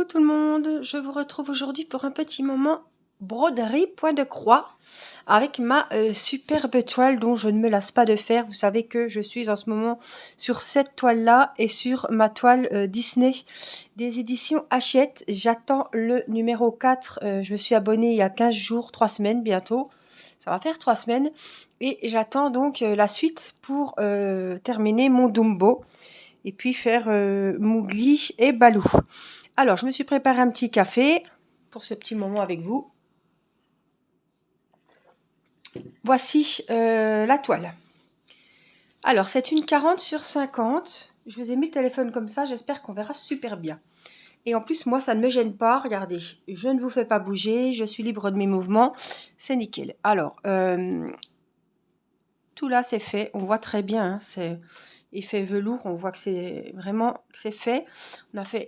tout le monde, je vous retrouve aujourd'hui pour un petit moment broderie point de croix avec ma superbe toile dont je ne me lasse pas de faire. Vous savez que je suis en ce moment sur cette toile là et sur ma toile Disney des éditions Hachette. J'attends le numéro 4, je me suis abonnée il y a 15 jours, 3 semaines bientôt, ça va faire 3 semaines et j'attends donc la suite pour terminer mon Dumbo et puis faire Mowgli et Baloo. Alors, je me suis préparé un petit café pour ce petit moment avec vous. Voici la toile. Alors, c'est une 40 sur 50. Je vous ai mis le téléphone comme ça, j'espère qu'on verra super bien. Et en plus, moi, ça ne me gêne pas. Regardez, je ne vous fais pas bouger, je suis libre de mes mouvements. C'est nickel. Alors, tout là, c'est fait. On voit très bien, hein, c'est effet velours, on voit que c'est vraiment c'est fait.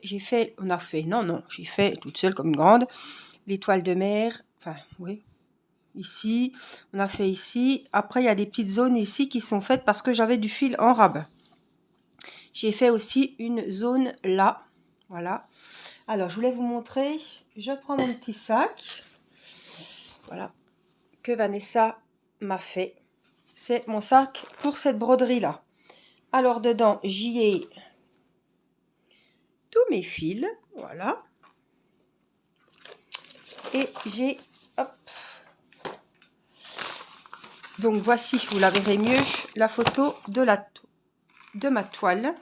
J'ai fait toute seule comme une grande l'étoile de mer, enfin oui, ici, on a fait ici. Après il y a des petites zones ici qui sont faites parce que j'avais du fil en rab. J'ai fait aussi une zone là, voilà. Alors je voulais vous montrer, je prends mon petit sac, voilà, que Vanessa m'a fait. C'est mon sac pour cette broderie là. Alors dedans, j'y ai tous mes fils, voilà. Et j'ai, hop. Donc voici, vous la verrez mieux, la photo de ma toile.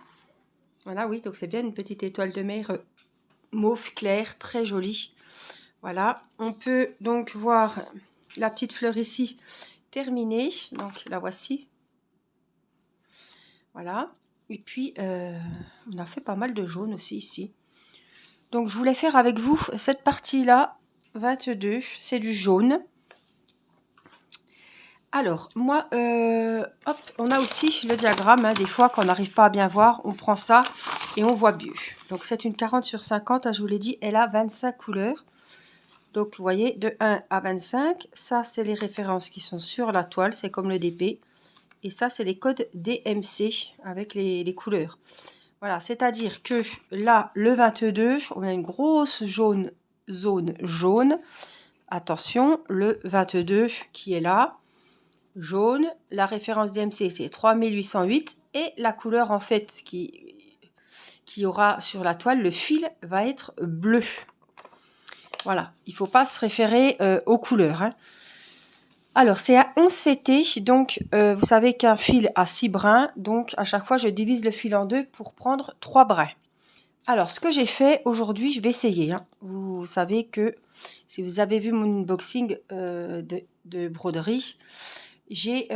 Voilà, oui, donc c'est bien une petite étoile de mer mauve clair, très jolie. Voilà, on peut donc voir la petite fleur ici terminée. Donc la voici. Voilà. Et puis, on a fait pas mal de jaune aussi ici. Donc, je voulais faire avec vous cette partie-là, 22, c'est du jaune. Alors, moi, hop, on a aussi le diagramme. Hein, des fois, quand on n'arrive pas à bien voir, on prend ça et on voit mieux. Donc, c'est une 40 sur 50, hein, je vous l'ai dit, elle a 25 couleurs. Donc, vous voyez, de 1 à 25, ça, c'est les références qui sont sur la toile, c'est comme le DP. Et ça, c'est les codes DMC avec les couleurs. Voilà, c'est-à-dire que là, le 22, on a une grosse zone jaune. Attention, le 22 qui est là, jaune. La référence DMC, c'est 3808. Et la couleur, en fait, qui aura sur la toile, le fil va être bleu. Voilà, il ne faut pas se référer aux couleurs, hein. Alors, c'est à 11 CT, donc vous savez qu'un fil a 6 brins, donc à chaque fois, je divise le fil en deux pour prendre 3 brins. Alors, ce que j'ai fait aujourd'hui, je vais essayer. Hein. Vous savez que si vous avez vu mon unboxing de broderie, j'ai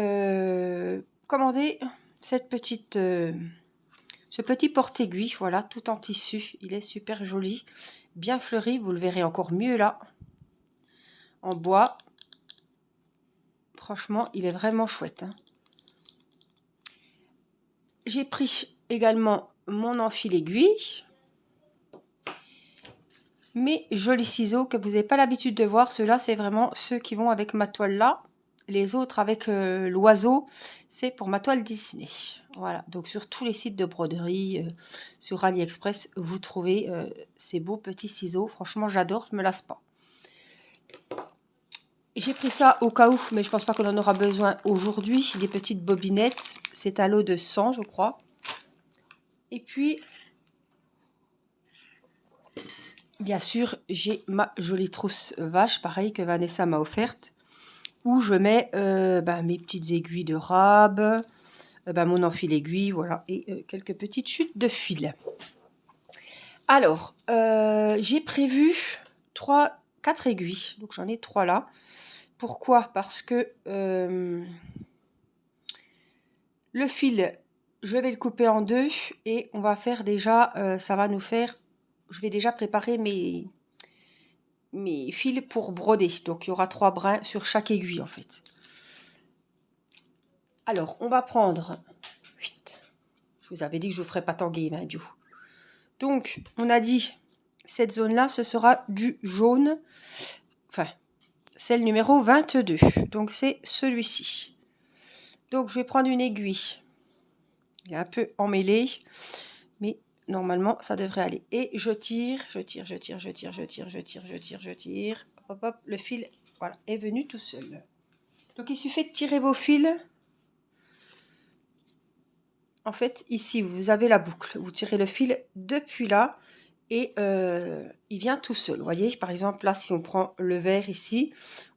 commandé ce petit porte-aiguille, voilà, tout en tissu. Il est super joli, bien fleuri, vous le verrez encore mieux là, en bois. Franchement, il est vraiment chouette. Hein. J'ai pris également mon enfil aiguille. Mes jolis ciseaux que vous n'avez pas l'habitude de voir. Ceux-là, c'est vraiment ceux qui vont avec ma toile là. Les autres avec l'oiseau, c'est pour ma toile Disney. Voilà, donc sur tous les sites de broderie, sur AliExpress, vous trouvez ces beaux petits ciseaux. Franchement, j'adore, je ne me lasse pas. J'ai pris ça au cas où, mais je pense pas qu'on en aura besoin aujourd'hui. Des petites bobinettes. C'est à l'eau de 100, je crois. Et puis, bien sûr, j'ai ma jolie trousse vache, pareil, que Vanessa m'a offerte. Où je mets mes petites aiguilles de rab, mon enfil aiguille, voilà. Et quelques petites chutes de fil. Alors, j'ai prévu 4 aiguilles. Donc, j'en ai 3 là. Pourquoi? Parce que le fil, je vais le couper en deux et on va faire déjà, ça va nous faire, je vais déjà préparer mes fils pour broder. Donc, il y aura 3 brins sur chaque aiguille en fait. Alors, on va prendre 8. Je vous avais dit que je ne vous ferais pas tanguer, hein, du coup. Donc, on a dit, cette zone-là, ce sera du jaune. Enfin, c'est le numéro 22. Donc, c'est celui-ci. Donc, je vais prendre une aiguille. Il est un peu emmêlé. Mais normalement, ça devrait aller. Et je tire, je tire, je tire, je tire, je tire, je tire, je tire, je tire. Hop, hop, hop, le fil, voilà, est venu tout seul. Donc, il suffit de tirer vos fils. En fait, ici, vous avez la boucle. Vous tirez le fil depuis là et il vient tout seul. Vous voyez, par exemple, là, si on prend le vert ici,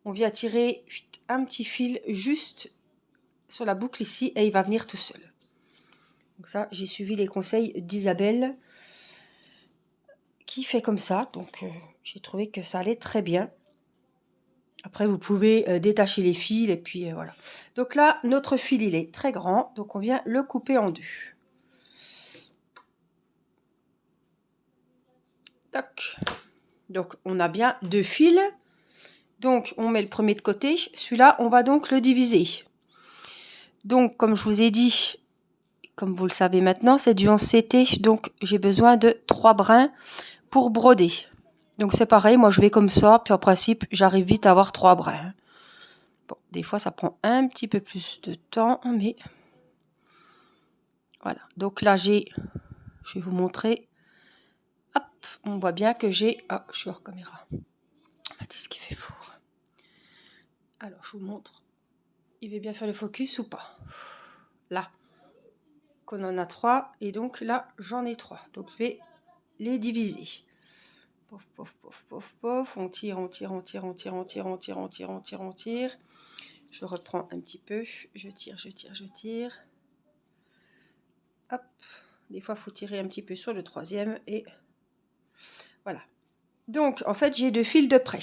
on vient tirer un petit fil juste sur la boucle ici et il va venir tout seul. Donc ça, j'ai suivi les conseils d'Isabelle qui fait comme ça. Donc, j'ai trouvé que ça allait très bien. Après, vous pouvez détacher les fils et puis voilà. Donc là, notre fil, il est très grand. Donc, on vient le couper en deux. Tac. Donc, on a bien deux fils. Donc, on met le premier de côté. Celui-là, on va donc le diviser. Donc, comme je vous ai dit, comme vous le savez maintenant, c'est du 11 CT. Donc, j'ai besoin de 3 brins pour broder. Donc, c'est pareil. Moi, je vais comme ça. Puis, en principe, j'arrive vite à avoir 3 brins. Bon, des fois, ça prend un petit peu plus de temps. Mais voilà. Donc, là, je vais vous montrer. Hop, on voit bien que j'ai... Ah, je suis hors caméra. Mathis qui fait four. Alors, je vous montre. Il va bien faire le focus ou pas? Là, qu'on en a 3. Et donc là, j'en ai 3. Donc, je vais les diviser. Pof, pof, pof, pof, pof. On tire, on tire, on tire, on tire, on tire, on tire, on tire, on tire, on tire. Je reprends un petit peu. Je tire, je tire, je tire. Hop. Des fois, il faut tirer un petit peu sur le troisième. Et voilà. Donc, en fait, j'ai 2 fils de près.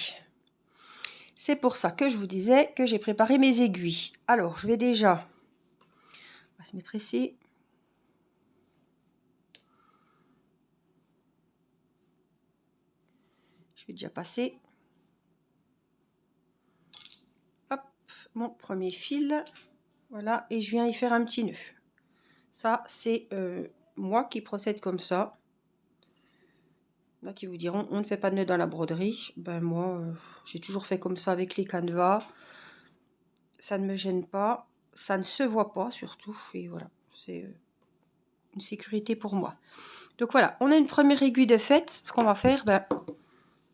C'est pour ça que je vous disais que j'ai préparé mes aiguilles. Alors, je vais déjà... On va se mettre ici. Je vais déjà passer. Hop, mon premier fil. Voilà, et je viens y faire un petit nœud. Ça, c'est moi qui procède comme ça. Là, qui vous diront, on ne fait pas de nœud dans la broderie. Ben moi, j'ai toujours fait comme ça avec les canevas. Ça ne me gêne pas. Ça ne se voit pas, surtout. Et voilà, c'est une sécurité pour moi. Donc voilà, on a une première aiguille de faite. Ce qu'on va faire, ben,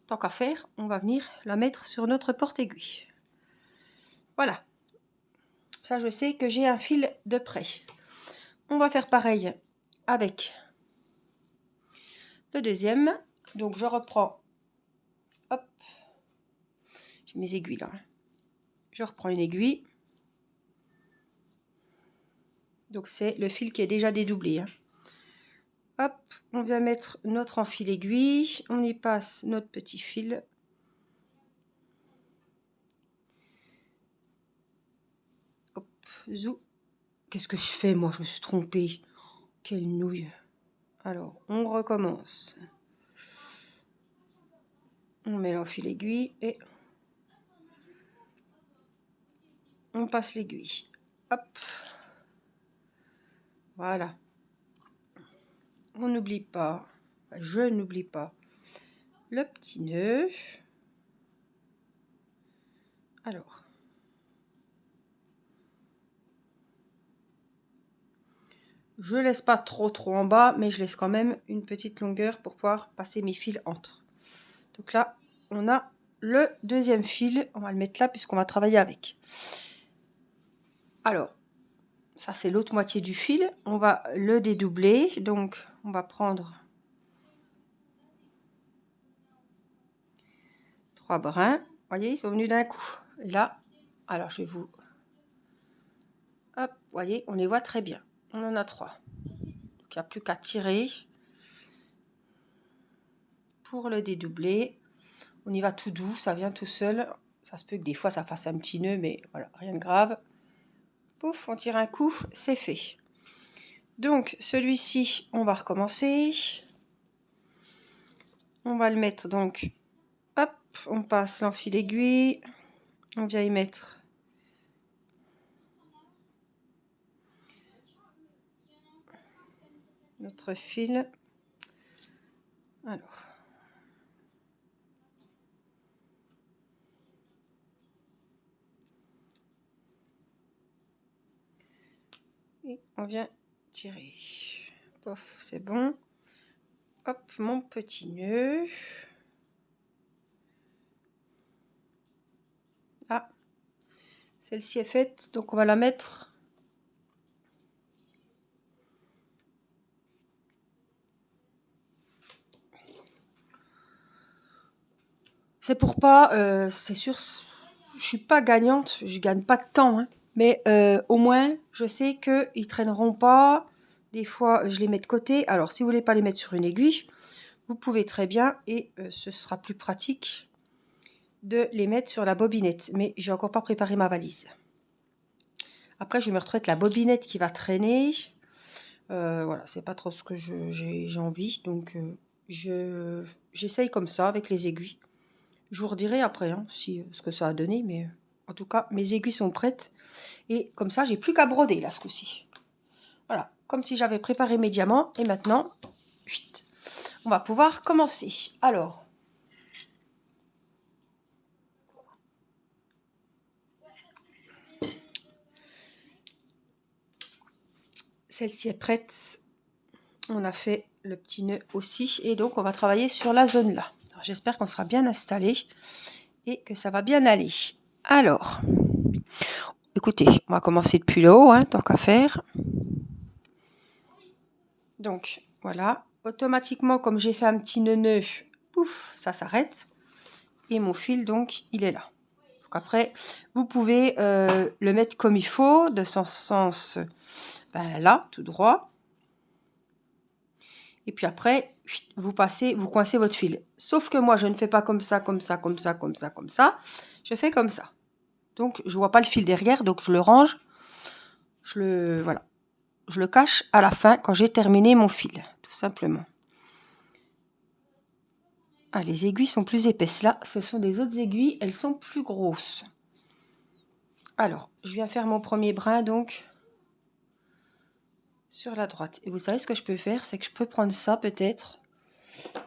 tant qu'à faire, on va venir la mettre sur notre porte-aiguille. Voilà. Ça, je sais que j'ai un fil de près. On va faire pareil avec le deuxième. Donc, je reprends. Hop. J'ai mes aiguilles là. Je reprends une aiguille. Donc, c'est le fil qui est déjà dédoublé. Hein. Hop. On vient mettre notre enfil aiguille. On y passe notre petit fil. Hop. Zou. Qu'est-ce que je fais, moi? Je me suis trompée. Quelle nouille. Alors, on recommence. On met l'enfil aiguille et on passe l'aiguille. Hop. Voilà. On n'oublie pas, enfin, je n'oublie pas le petit nœud. Alors. Je laisse pas trop en bas, mais je laisse quand même une petite longueur pour pouvoir passer mes fils entre. Donc là, on a le deuxième fil. On va le mettre là puisqu'on va travailler avec. Alors, ça c'est l'autre moitié du fil. On va le dédoubler. Donc, on va prendre 3 brins. Vous voyez, ils sont venus d'un coup. Et là, alors je vais vous... Hop, vous voyez, on les voit très bien. On en a 3. Donc, il n'y a plus qu'à tirer pour le dédoubler. On y va tout doux, ça vient tout seul. Ça se peut que des fois ça fasse un petit nœud, mais voilà, rien de grave. Pouf, on tire un coup, c'est fait. Donc celui-ci, on va recommencer. On va le mettre donc, hop, on passe l'enfil aiguille. On vient y mettre notre fil. Alors. Et on vient tirer. Pof, c'est bon. Hop, mon petit nœud. Ah, celle-ci est faite, donc on va la mettre. C'est pour pas, c'est sûr, je suis pas gagnante, je gagne pas de temps, hein, mais au moins, je sais qu'ils traîneront pas. Des fois, je les mets de côté. Alors, si vous voulez pas les mettre sur une aiguille, vous pouvez très bien, et ce sera plus pratique de les mettre sur la bobinette. Mais j'ai encore pas préparé ma valise. Après, je vais me retrouver avec la bobinette qui va traîner. Voilà, c'est pas trop ce que j'ai envie. Donc, j'essaye comme ça avec les aiguilles. Je vous redirai après hein, si, ce que ça a donné. Mais en tout cas, mes aiguilles sont prêtes. Et comme ça, j'ai plus qu'à broder là ce coup-ci. Voilà, comme si j'avais préparé mes diamants. Et maintenant, on va pouvoir commencer. Alors, celle-ci est prête. On a fait le petit nœud aussi. Et donc, on va travailler sur la zone là. J'espère qu'on sera bien installé et que ça va bien aller. Alors, écoutez, on va commencer depuis le haut, hein, tant qu'à faire. Donc, voilà. Automatiquement, comme j'ai fait un petit nœud, pouf, ça s'arrête. Et mon fil, donc, il est là. Donc après, vous pouvez le mettre comme il faut, de son sens là, tout droit. Et puis après, vous coincez votre fil. Sauf que moi, je ne fais pas comme ça, comme ça, comme ça, comme ça, comme ça. Je fais comme ça. Donc, je vois pas le fil derrière, donc je le range. Voilà. Je le cache à la fin, quand j'ai terminé mon fil, tout simplement. Ah, les aiguilles sont plus épaisses. Là, ce sont des autres aiguilles, elles sont plus grosses. Alors, je viens faire mon premier brin, donc, sur la droite. Et vous savez ce que je peux faire, c'est que je peux prendre ça, peut-être,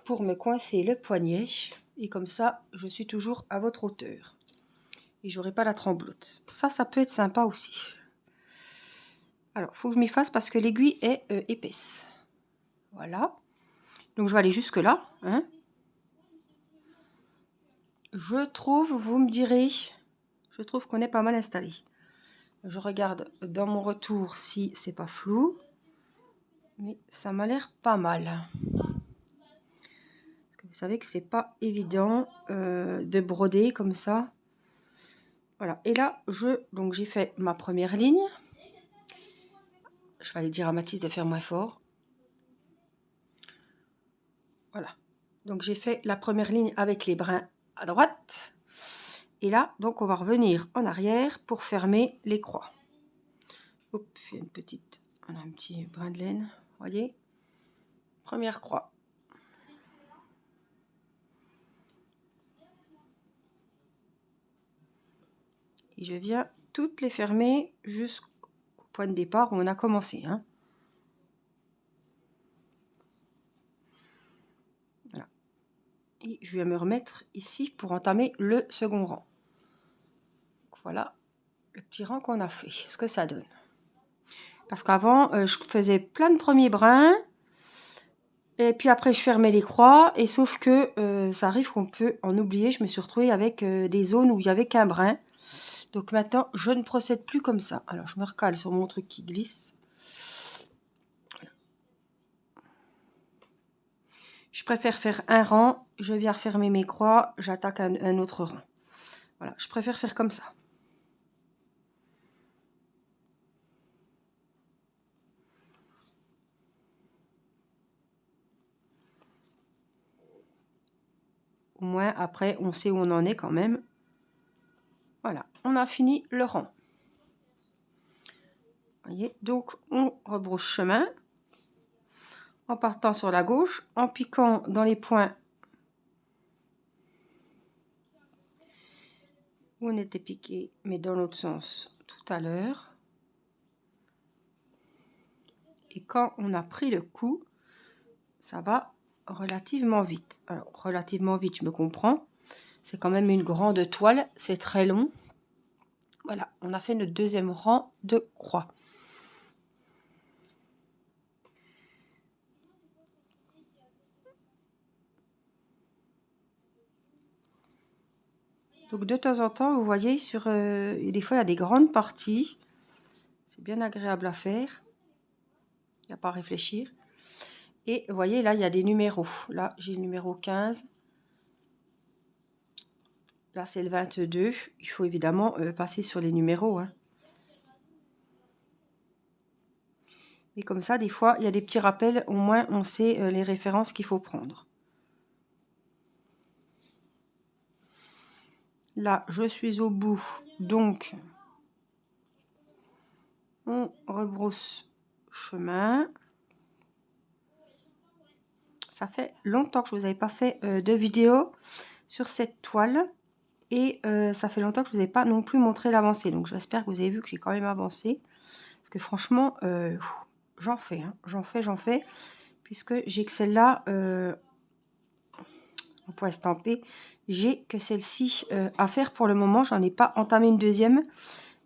pour me coincer le poignet. Et comme ça, je suis toujours à votre hauteur. Et j'aurai pas la tremblote. Ça peut être sympa aussi. Alors, il faut que je m'y fasse parce que l'aiguille est épaisse. Voilà. Donc, je vais aller jusque là. Hein. Je trouve, vous me direz, je trouve qu'on est pas mal installé. Je regarde dans mon retour si c'est pas flou. Mais ça m'a l'air pas mal. Parce que vous savez que c'est pas évident de broder comme ça. Voilà. Et là, donc j'ai fait ma première ligne. Je vais aller dire à Mathis de faire moins fort. Voilà. Donc j'ai fait la première ligne avec les brins à droite. Et là, donc on va revenir en arrière pour fermer les croix. Hop, il y a on a un petit brin de laine, voyez. Première croix. Et je viens toutes les fermer jusqu'au point de départ où on a commencé. Hein. Voilà. Et je viens me remettre ici pour entamer le second rang. Voilà le petit rang qu'on a fait, ce que ça donne. Parce qu'avant, je faisais plein de premiers brins. Et puis après, je fermais les croix. Et sauf que ça arrive qu'on peut en oublier. Je me suis retrouvée avec des zones où il n'y avait qu'un brin. Donc maintenant, je ne procède plus comme ça. Alors, je me recale sur mon truc qui glisse. Je préfère faire un rang. Je viens refermer mes croix. J'attaque un autre rang. Voilà, je préfère faire comme ça. Au moins, après, on sait où on en est quand même. Voilà, on a fini le rang. Voyez, donc on rebrousse chemin. En partant sur la gauche, en piquant dans les points où on était piqué, mais dans l'autre sens tout à l'heure. Et quand on a pris le coup, ça va relativement vite. Alors, relativement vite, je me comprends. C'est quand même une grande toile, c'est très long. Voilà, on a fait notre deuxième rang de croix. Donc de temps en temps, vous voyez, des fois il y a des grandes parties. C'est bien agréable à faire. Il n'y a pas à réfléchir. Et vous voyez, là, il y a des numéros. Là, j'ai le numéro 15. Là, c'est le 22. Il faut évidemment passer sur les numéros. Hein. Et comme ça, des fois, il y a des petits rappels. Au moins, on sait les références qu'il faut prendre. Là, je suis au bout. Donc, on rebrousse chemin. Ça fait longtemps que je ne vous avais pas fait de vidéo sur cette toile. Et ça fait longtemps que je ne vous ai pas non plus montré l'avancée. Donc, j'espère que vous avez vu que j'ai quand même avancé. Parce que franchement, j'en fais. Hein. J'en fais. Puisque j'ai que celle-là... pour estamper, j'ai que celle-ci à faire pour le moment. J'en ai pas entamé une deuxième.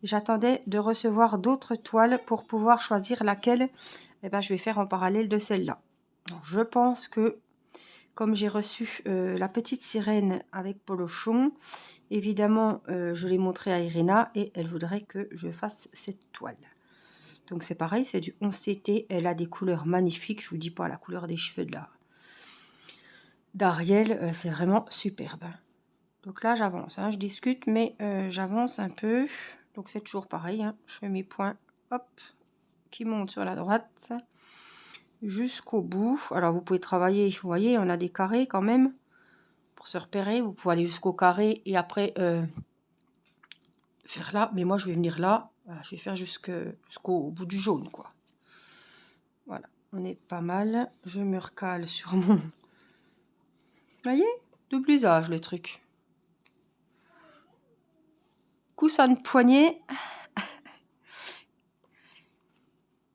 J'attendais de recevoir d'autres toiles pour pouvoir choisir laquelle je vais faire en parallèle de celle-là. Je pense que comme j'ai reçu la petite sirène avec Polochon, évidemment je l'ai montré à Irina et elle voudrait que je fasse cette toile. Donc c'est pareil, c'est du 11CT. Elle a des couleurs magnifiques. Je vous dis pas la couleur des cheveux d'Ariel, c'est vraiment superbe. Donc là, j'avance, hein, je discute, mais j'avance un peu. Donc c'est toujours pareil, hein, je fais mes points, hop, qui montent sur la droite, jusqu'au bout. Alors vous pouvez travailler, vous voyez, on a des carrés quand même, pour se repérer. Vous pouvez aller jusqu'au carré et après faire là. Mais moi, je vais venir là, voilà, je vais faire jusqu'au bout du jaune, quoi. Voilà, on est pas mal. Je me recale sur mon... Vous voyez, double usage le truc. Coussin de poignet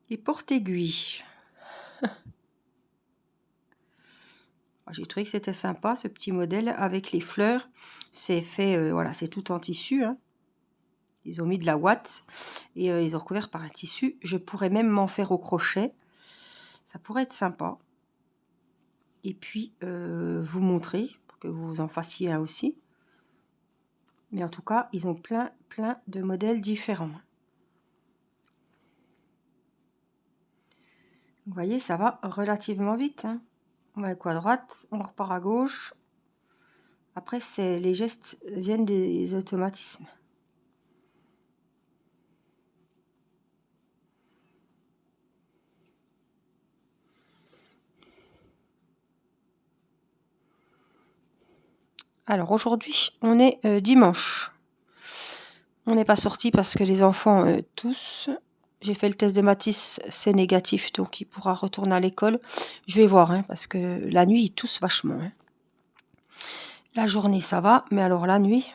et porte-aiguille. J'ai trouvé que c'était sympa ce petit modèle avec les fleurs. C'est fait, voilà, c'est tout en tissu. Hein. Ils ont mis de la ouate et ils ont recouvert par un tissu. Je pourrais même m'en faire au crochet. Ça pourrait être sympa. Et puis vous montrer pour que vous en fassiez un aussi. Mais en tout cas, ils ont plein de modèles différents. Vous voyez, ça va relativement vite. Hein. On va à droite, on repart à gauche. Après, les gestes viennent des automatismes. Alors aujourd'hui, on est dimanche. On n'est pas sorti parce que les enfants tous. J'ai fait le test de Mathis, c'est négatif, donc il pourra retourner à l'école. Je vais voir, hein, parce que la nuit, ils toussent vachement. Hein. La journée, ça va, mais alors la nuit...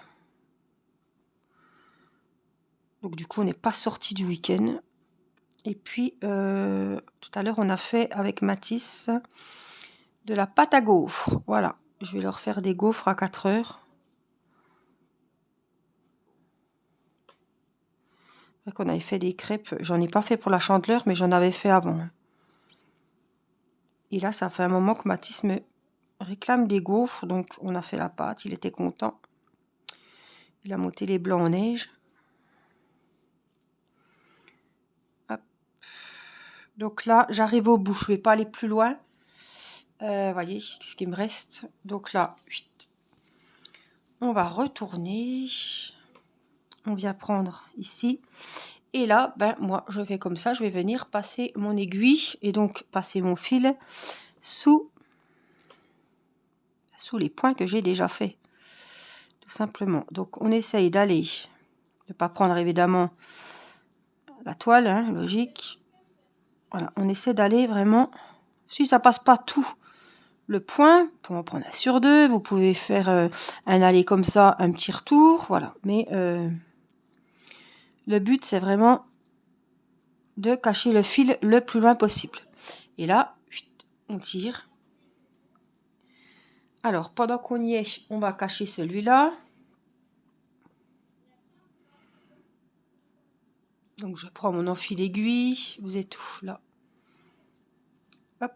Donc du coup, on n'est pas sorti du week-end. Et puis, tout à l'heure, on a fait avec Mathis de la pâte à gaufres. Voilà, je vais leur faire des gaufres à 4 heures. Qu'on avait fait des crêpes. J'en ai pas fait pour la Chandeleur, mais j'en avais fait avant. Et là, ça fait un moment que Mathis me réclame des gaufres. Donc, on a fait la pâte. Il était content. Il a monté les blancs en neige. Hop. Donc là, j'arrive au bout. Je ne vais pas aller plus loin. Voyez ce qui me reste. Donc là, on va retourner. On vient prendre ici. Et là, moi, je fais comme ça. Je vais venir passer mon aiguille et donc passer mon fil sous les points que j'ai déjà fait. Tout simplement. Donc, on essaye d'aller, de ne pas prendre évidemment la toile, hein, logique. Voilà, on essaie d'aller vraiment, si ça passe pas tout le point, pour en prendre un sur deux, vous pouvez faire un aller comme ça, un petit retour, voilà. Mais le but, c'est vraiment de cacher le fil le plus loin possible. Et là, on tire. Alors, pendant qu'on y est, on va cacher celui-là. Donc, je prends mon enfil aiguille. Vous êtes où, là? Hop.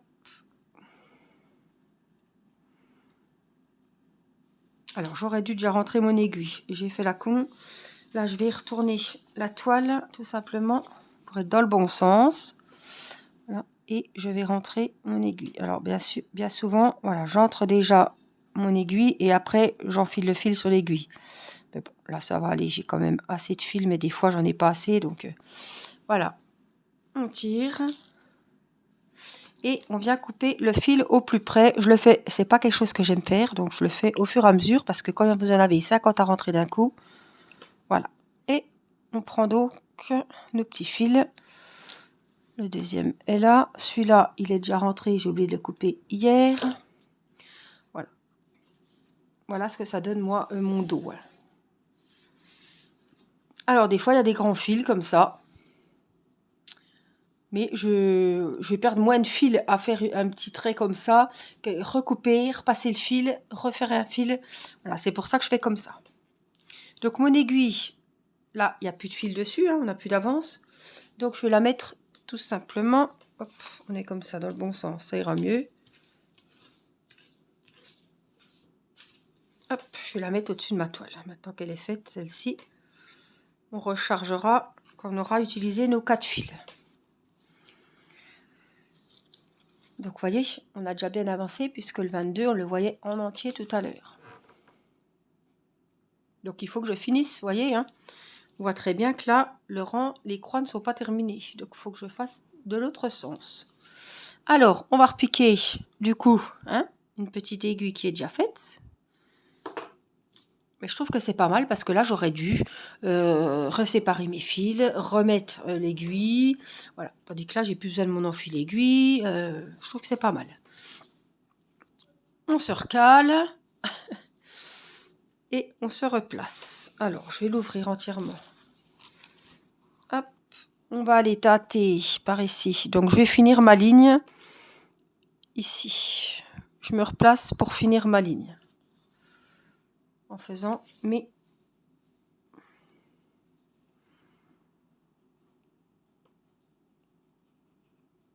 Alors, j'aurais dû déjà rentrer mon aiguille. J'ai fait la con. Là, je vais retourner la toile, tout simplement, pour être dans le bon sens. Voilà. Et je vais rentrer mon aiguille. Alors, bien souvent, voilà, j'entre déjà mon aiguille et après, j'enfile le fil sur l'aiguille. Mais bon, là, ça va aller. J'ai quand même assez de fil, mais des fois, j'en ai pas assez. Donc, voilà. On tire. Et on vient couper le fil au plus près. Je le fais, c'est pas quelque chose que j'aime faire, donc je le fais au fur et à mesure parce que quand vous en avez 50 à rentrer d'un coup, voilà. Et on prend donc nos petits fils. Le deuxième est là. Celui-là, il est déjà rentré, j'ai oublié de le couper hier. Voilà. Voilà ce que ça donne, moi, mon dos. Alors, des fois, il y a des grands fils comme ça. Mais je vais perdre moins de fil à faire un petit trait comme ça, que recouper, repasser le fil, refaire un fil. Voilà, c'est pour ça que je fais comme ça. Donc mon aiguille, là, il n'y a plus de fil dessus, hein, on n'a plus d'avance. Donc je vais la mettre tout simplement, hop, on est comme ça dans le bon sens, ça ira mieux. Hop, je vais la mettre au-dessus de ma toile. Maintenant qu'elle est faite, celle-ci, on rechargera quand on aura utilisé nos 4 fils. Donc vous voyez, on a déjà bien avancé puisque le 22, on le voyait en entier tout à l'heure. Donc il faut que je finisse, vous voyez, hein. On voit très bien que là, le rang, les croix ne sont pas terminées. Donc il faut que je fasse de l'autre sens. Alors, on va repiquer du coup, hein, une petite aiguille qui est déjà faite. Mais je trouve que c'est pas mal parce que là, j'aurais dû reséparer mes fils, remettre l'aiguille. Voilà. Tandis que là, j'ai plus besoin de mon enfil aiguille. Je trouve que c'est pas mal. On se recale. Et on se replace. Alors, je vais l'ouvrir entièrement. Hop. On va aller tâter par ici. Donc, je vais finir ma ligne ici. Je me replace pour finir ma ligne. En faisant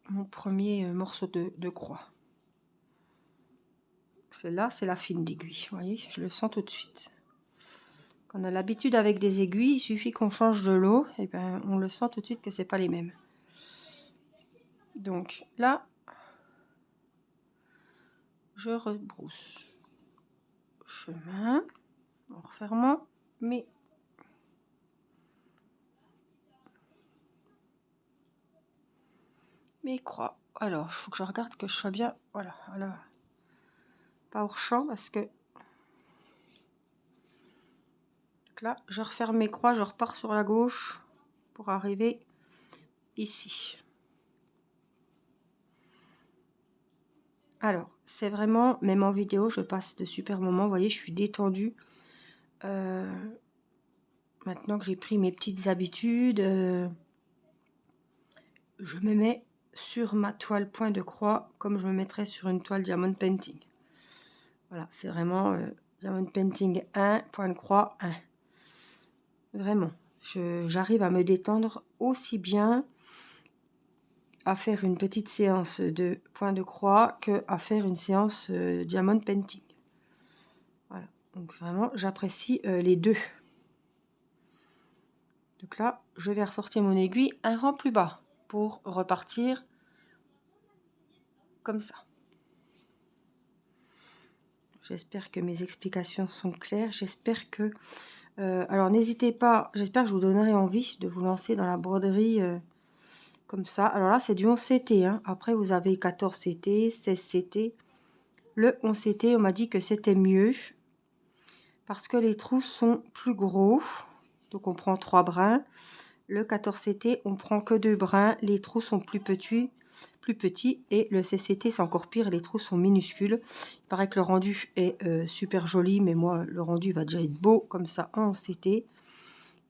mon premier morceau de croix. Celle-là, c'est la fine d'aiguille. Vous voyez, je le sens tout de suite. Quand on a l'habitude avec des aiguilles, il suffit qu'on change de l'eau, et ben on le sent tout de suite que c'est pas les mêmes. Donc là, je rebrousse chemin en refermant mes croix. Alors, il faut que je regarde que je sois bien, voilà, pas hors champ parce que donc là, je referme mes croix, je repars sur la gauche pour arriver ici. Alors, c'est vraiment, même en vidéo, je passe de super moments. Vous voyez, je suis détendue. Maintenant que j'ai pris mes petites habitudes, je me mets sur ma toile point de croix comme je me mettrais sur une toile diamond painting. Voilà, c'est vraiment diamond painting 1, point de croix 1. Vraiment, j'arrive à me détendre aussi bien à faire une petite séance de point de croix que à faire une séance diamond painting. Voilà, donc vraiment, j'apprécie les deux. Donc là, je vais ressortir mon aiguille un rang plus bas pour repartir comme ça. J'espère que mes explications sont claires. J'espère que... alors n'hésitez pas, j'espère que je vous donnerai envie de vous lancer dans la broderie comme ça. Alors là, c'est du 11 CT. Hein. Après, vous avez 14 CT, 16 CT. Le 11 CT, on m'a dit que c'était mieux parce que les trous sont plus gros. Donc on prend 3 brins. Le 14 CT, on prend que 2 brins. Les trous sont plus petits. Et le CCT, c'est encore pire. Les trous sont minuscules. Il paraît que le rendu est super joli. Mais moi, le rendu va déjà être beau comme ça en 11 CT.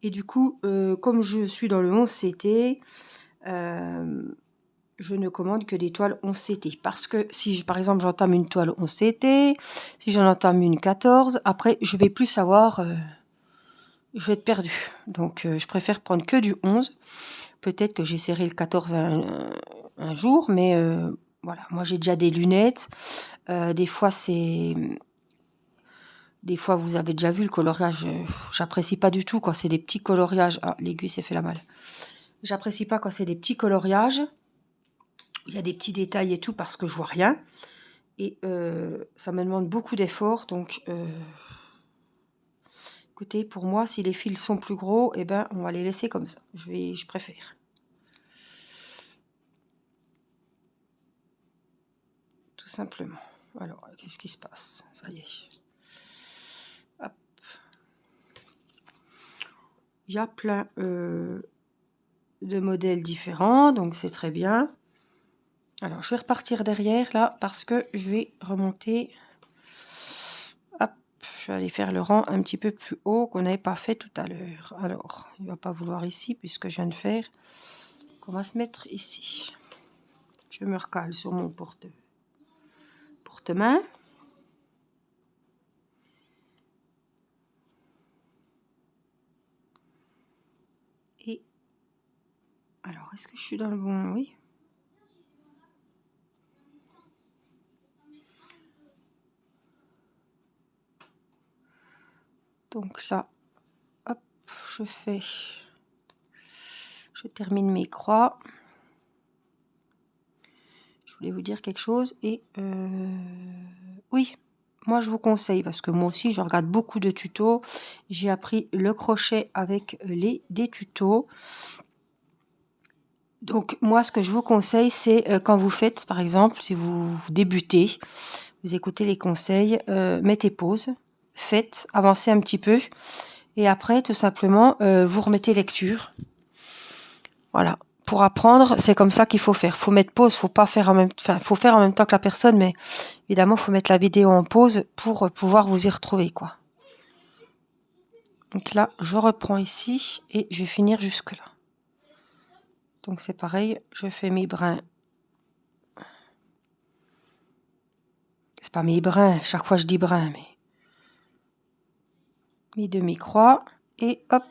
Et du coup, comme je suis dans le 11 CT... je ne commande que des toiles 11 CT parce que si par exemple j'entame une toile 11 CT, si j'en entame une 14, après je vais plus savoir, je vais être perdue. Donc je préfère prendre que du 11. Peut-être que j'essaierai le 14 un jour, mais voilà, moi j'ai déjà des lunettes. Des fois c'est Des fois, vous avez déjà vu le coloriage. J'apprécie pas du tout quand c'est des petits coloriages. Ah, l'aiguille s'est fait la malle. J'apprécie pas quand c'est des petits coloriages. Il y a des petits détails et tout parce que je vois rien. Et ça me demande beaucoup d'efforts. Donc, écoutez, pour moi, si les fils sont plus gros, eh ben, on va les laisser comme ça. Je préfère. Tout simplement. Alors, qu'est-ce qui se passe? Ça y est. Hop. Il y a plein de modèles différents, donc c'est très bien. Alors, je vais repartir derrière, là, parce que je vais remonter. Hop, je vais aller faire le rang un petit peu plus haut qu'on n'avait pas fait tout à l'heure. Alors, il ne va pas vouloir ici, puisque je viens de faire. On va se mettre ici. Je me recale sur mon porte-main. Et alors, est-ce que je suis dans le bon? Oui. Donc là, hop, je termine mes croix. Je voulais vous dire quelque chose et oui, moi je vous conseille parce que moi aussi je regarde beaucoup de tutos. J'ai appris le crochet avec des tutos. Donc moi ce que je vous conseille c'est quand vous faites par exemple si vous débutez, vous écoutez les conseils, mettez pause, faites, avancez un petit peu et après tout simplement vous remettez lecture. Voilà. Pour apprendre, c'est comme ça qu'il faut faire. Faut mettre pause, faut faire en même temps que la personne, mais évidemment, faut mettre la vidéo en pause pour pouvoir vous y retrouver, quoi. Donc là, je reprends ici et je vais finir jusque là. Donc c'est pareil, je fais mes brins. C'est pas mes brins, chaque fois je dis brins, mais mes demi-croix et hop.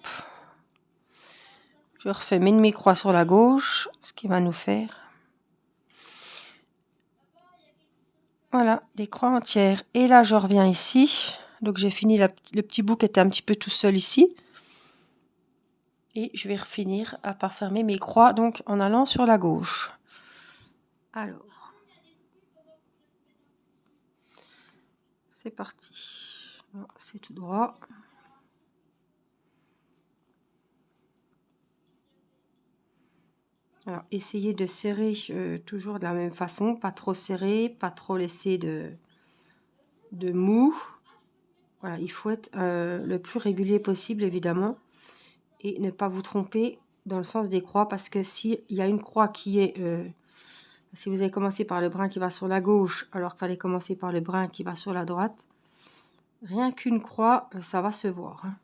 Je refais mes demi-croix sur la gauche, ce qui va nous faire. Voilà, des croix entières. Et là, je reviens ici. Donc, j'ai fini le petit bout qui était un petit peu tout seul ici. Et je vais refinir à part fermer mes croix, donc en allant sur la gauche. Alors, c'est parti. C'est tout droit. Alors, essayez de serrer toujours de la même façon, pas trop serré, pas trop laisser de mou. Voilà, il faut être le plus régulier possible, évidemment, et ne pas vous tromper dans le sens des croix, parce que s'il y a une croix qui est... si vous avez commencé par le brin qui va sur la gauche, alors qu'il fallait commencer par le brin qui va sur la droite, rien qu'une croix, ça va se voir. Hein.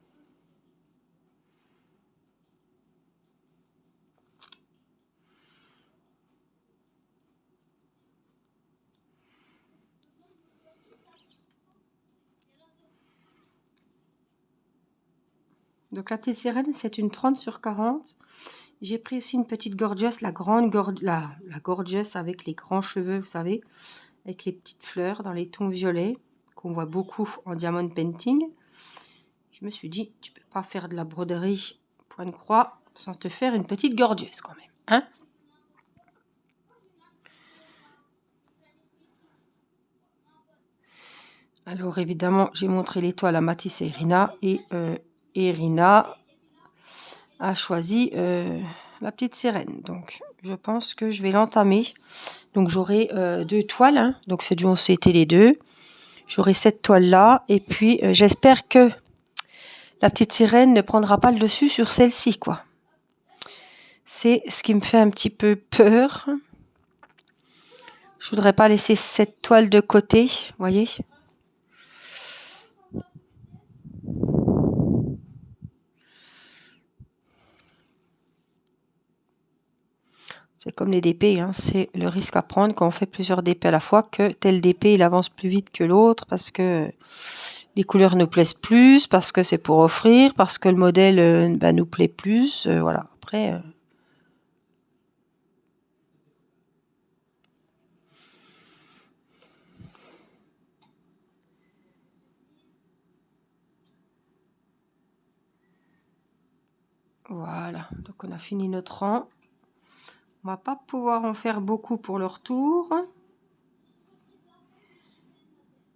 Donc la petite sirène, c'est une 30 sur 40. J'ai pris aussi une petite gorgeous, la gorgeous avec les grands cheveux, vous savez, avec les petites fleurs dans les tons violets, qu'on voit beaucoup en diamond painting. Je me suis dit, tu peux pas faire de la broderie point de croix sans te faire une petite gorgeous quand même, hein? Alors évidemment, j'ai montré l'étoile à Matisse et Irina, et Irina a choisi la petite sirène. Donc je pense que je vais l'entamer. Donc j'aurai 2 toiles, hein. Donc c'est dû on c'était les deux. J'aurai cette toile là et puis j'espère que la petite sirène ne prendra pas le dessus sur celle-ci, quoi. C'est ce qui me fait un petit peu peur. Je voudrais pas laisser cette toile de côté, vous voyez. C'est comme les DP, hein, c'est le risque à prendre quand on fait plusieurs DP à la fois, que tel DP il avance plus vite que l'autre parce que les couleurs nous plaisent plus, parce que c'est pour offrir, parce que le modèle nous plaît plus. Voilà, après... Voilà, donc on a fini notre rang. On va pas pouvoir en faire beaucoup pour le retour.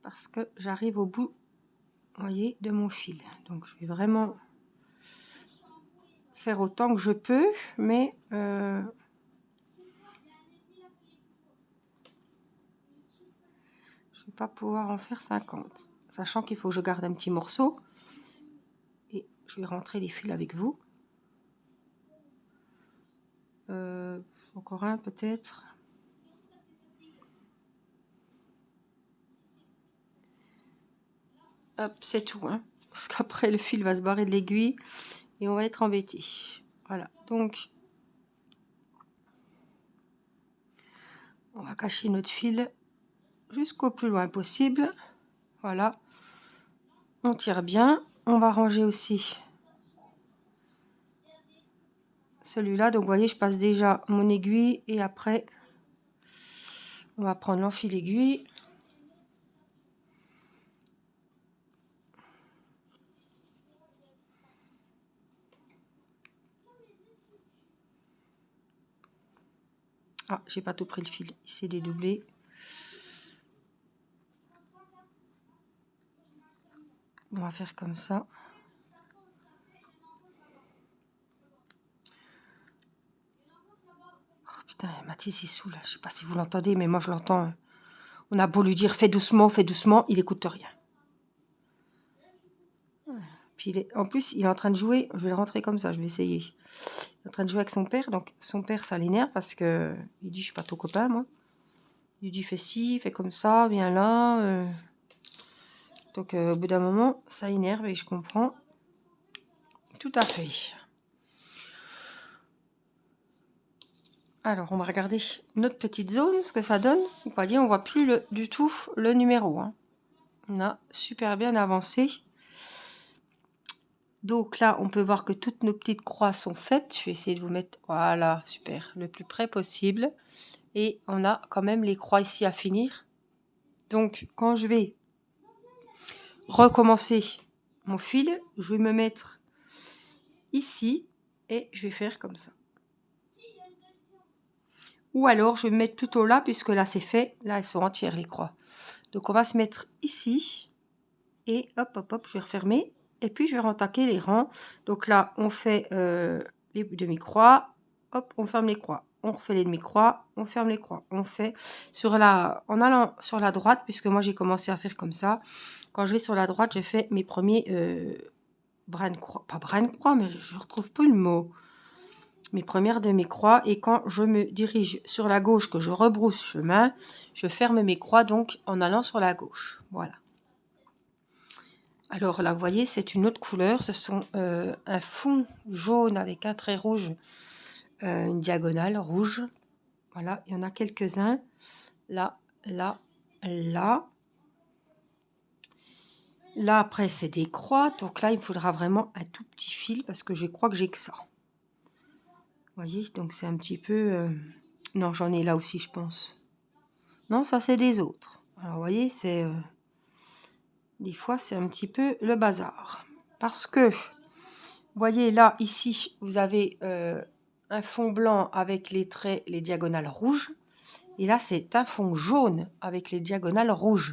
Parce que j'arrive au bout, vous voyez, de mon fil. Donc je vais vraiment faire autant que je peux, mais je vais pas pouvoir en faire 50. Sachant qu'il faut que je garde un petit morceau. Et je vais rentrer les fils avec vous. Encore un peut-être. Hop, c'est tout. Hein, parce qu'après, le fil va se barrer de l'aiguille et on va être embêté. Voilà, donc on va cacher notre fil jusqu'au plus loin possible. Voilà. On tire bien. On va ranger aussi celui-là. Donc, vous voyez, je passe déjà mon aiguille et après, on va prendre l'enfil aiguille. Ah, j'ai pas tout pris le fil, il s'est dédoublé. On va faire comme ça. Oh, putain, Mathis il saoule. Je sais pas si vous l'entendez, mais moi je l'entends. On a beau lui dire fais doucement, il écoute rien. Puis en plus, il est en train de jouer. Je vais le rentrer comme ça, je vais essayer. Il est en train de jouer avec son père, donc son père ça l'énerve parce que il dit je suis pas ton copain moi. Il dit fais ci, fais comme ça, viens là. Donc au bout d'un moment, ça énerve et je comprends. Tout à fait. Alors on va regarder notre petite zone, ce que ça donne. Vous voyez, on voit plus du tout le numéro. Hein. On a super bien avancé. Donc là, on peut voir que toutes nos petites croix sont faites. Je vais essayer de vous mettre, voilà, super, le plus près possible. Et on a quand même les croix ici à finir. Donc, quand je vais recommencer mon fil, je vais me mettre ici et je vais faire comme ça. Ou alors, je vais me mettre plutôt là, puisque là, c'est fait. Là, elles sont entières, les croix. Donc, on va se mettre ici. Et hop, hop, hop, je vais refermer. Et puis, je vais rentaquer les rangs. Donc là, on fait les demi-croix. Hop, on ferme les croix. On refait les demi-croix. On ferme les croix. On fait en allant sur la droite, puisque moi, j'ai commencé à faire comme ça. Quand je vais sur la droite, je fais mes premiers brins de croix. Pas brins de croix, mais je ne retrouve plus le mot. Mes premières demi-croix. Et quand je me dirige sur la gauche, que je rebrousse chemin, je ferme mes croix, donc en allant sur la gauche. Voilà. Alors là, vous voyez, c'est une autre couleur. Ce sont un fond jaune avec un trait rouge, une diagonale rouge. Voilà, il y en a quelques-uns. Là, là, là. Là, après, c'est des croix. Donc là, il me faudra vraiment un tout petit fil parce que je crois que j'ai que ça. Vous voyez, donc c'est un petit peu... Non, j'en ai là aussi, je pense. Non, ça, c'est des autres. Alors, vous voyez, c'est... Des fois, c'est un petit peu le bazar. Parce que, vous voyez là, ici, vous avez un fond blanc avec les traits, les diagonales rouges. Et là, c'est un fond jaune avec les diagonales rouges.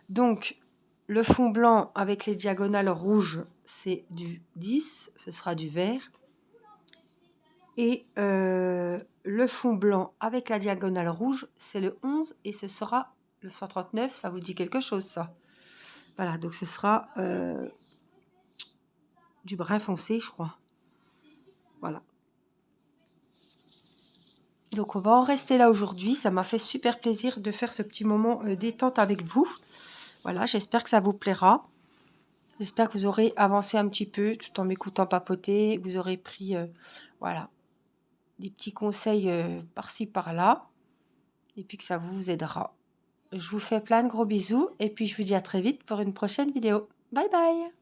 Donc, le fond blanc avec les diagonales rouges, c'est du 10, ce sera du vert. Et le fond blanc avec la diagonale rouge, c'est le 11 et ce sera le 139. Ça vous dit quelque chose, ça? Voilà, donc ce sera du brun foncé, je crois. Voilà. Donc, on va en rester là aujourd'hui. Ça m'a fait super plaisir de faire ce petit moment détente avec vous. Voilà, j'espère que ça vous plaira. J'espère que vous aurez avancé un petit peu tout en m'écoutant papoter. Vous aurez pris, voilà, des petits conseils par-ci, par-là. Et puis que ça vous aidera. Je vous fais plein de gros bisous. Et puis, je vous dis à très vite pour une prochaine vidéo. Bye bye!